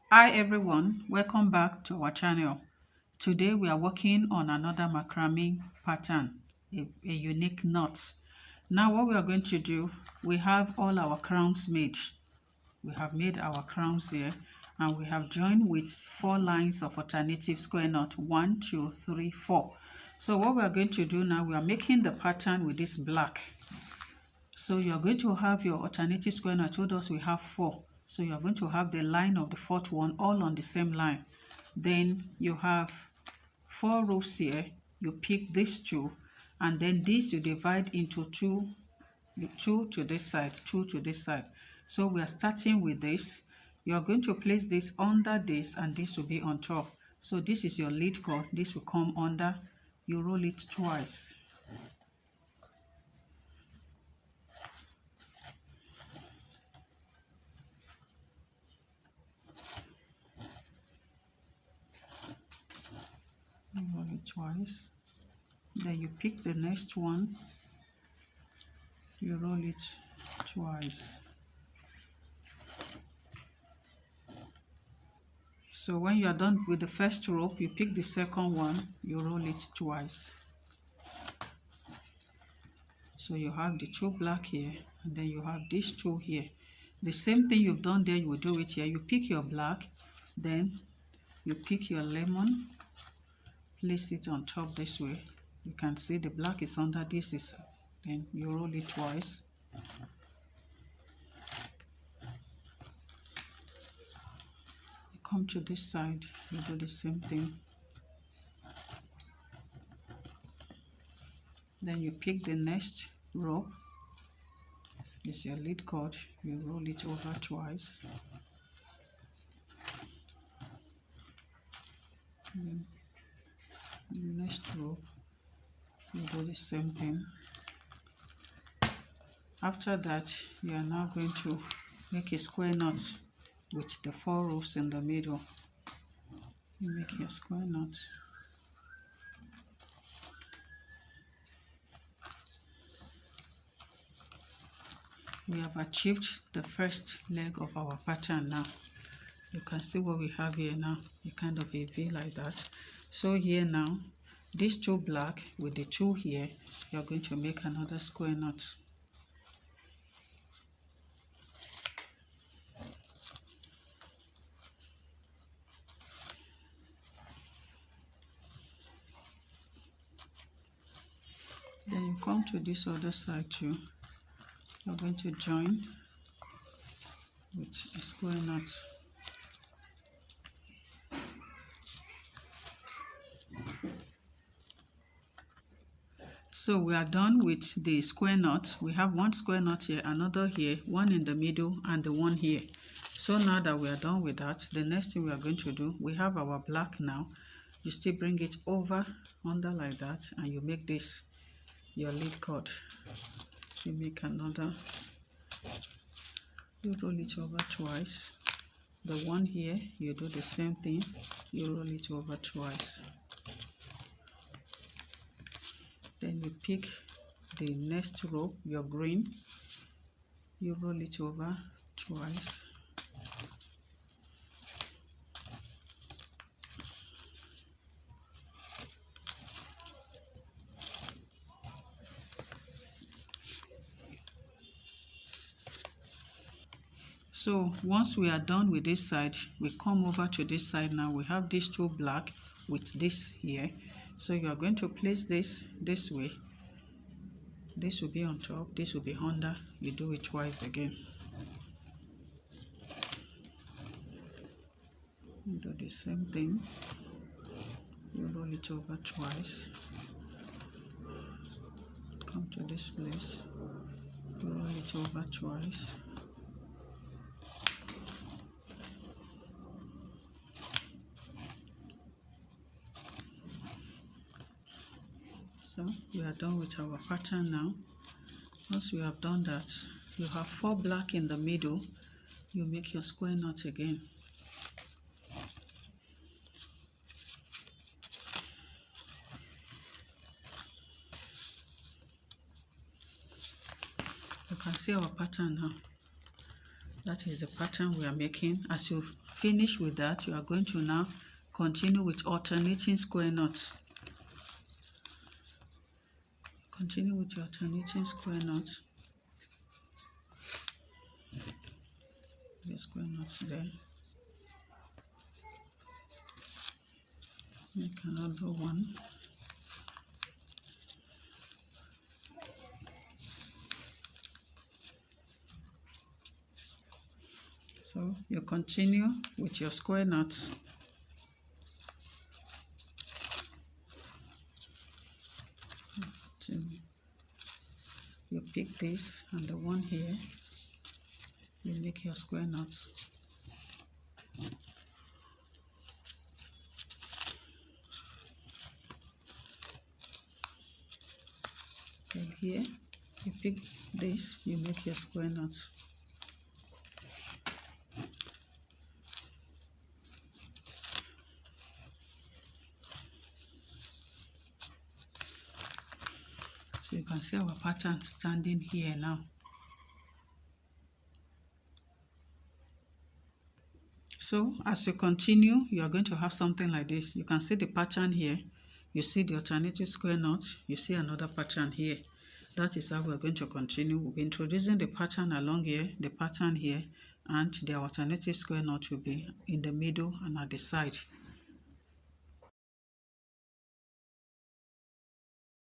Hi everyone, welcome back to our channel. Today we are working on another macrame pattern, a unique knot. Now what we are going to do, we have all our crowns made. We have made our crowns here and we have joined with 4 lines of alternative square knot, 1, 2, 3, 4. So what we are going to do now, we are making the pattern with this black. So you are going to have your alternative square knot. I told us we have 4. So you are going to have the line of the 4th one all on the same line. Then you have 4 rows here. You pick these 2 and then this you divide into 2 to this side, 2 to this side. So we are starting with this. You are going to place this under this and this will be on top. So this is your lead cord. This will come under. You roll it twice. Roll it twice. Then you pick the next one, you roll it twice. So when you are done with the first rope, you pick the second one, you roll it twice. So you have the 2 black here and then you have these 2 here. The same thing you've done there, you will do it here. You pick your black, then you pick your lemon, place it on top this way. You can see the black is under this, then you roll it twice. You come to this side, you do the same thing. Then you pick the next row. This is your lead cord, you roll it over twice. Then the next row, you do the same thing. After that, you are now going to make a square knot with the 4 rows in the middle. You make your square knot. We have achieved the first leg of our pattern now. You can see what we have here now. You kind of a V like that. So here now, these 2 black with the 2 here, you are going to make another square knot. Then you come to this other side too. You're going to join with a square knot. So we are done with the square knot. We have 1 square knot here, another here, 1 in the middle, and the 1 here. So now that we are done with that, the next thing we are going to do, we have our black now. You still bring it over, under like that, and you make this your lead cord. You make another, you roll it over twice. The 1 here, you do the same thing, you roll it over twice. Then you pick the next rope, your green, you roll it over twice. So once we are done with this side, we come over to this side now. We have these 2 black with this here. So you are going to place this way. This will be on top, this will be under. You do it twice again. You do the same thing. You roll it over twice. Come to this place. You roll it over twice. So we are done with our pattern now. Once we have done that, you have 4 black in the middle. You make your square knot again. You can see our pattern now. That is the pattern we are making. As you finish with that, you are going to now continue with alternating square knots. Continue with your alternating square knots. The square knots there. Make another one. So you continue with your square knots. You pick this and the one here, you make your square knots. And here, you pick this, you make your square knots. So you can see our pattern standing here now. So as you continue, you are going to have something like this. You can see the pattern here. You see the alternative square knot. You see another pattern here. That is how we're going to continue. We'll be introducing the pattern along here, the pattern here, and the alternative square knot will be in the middle and at the side.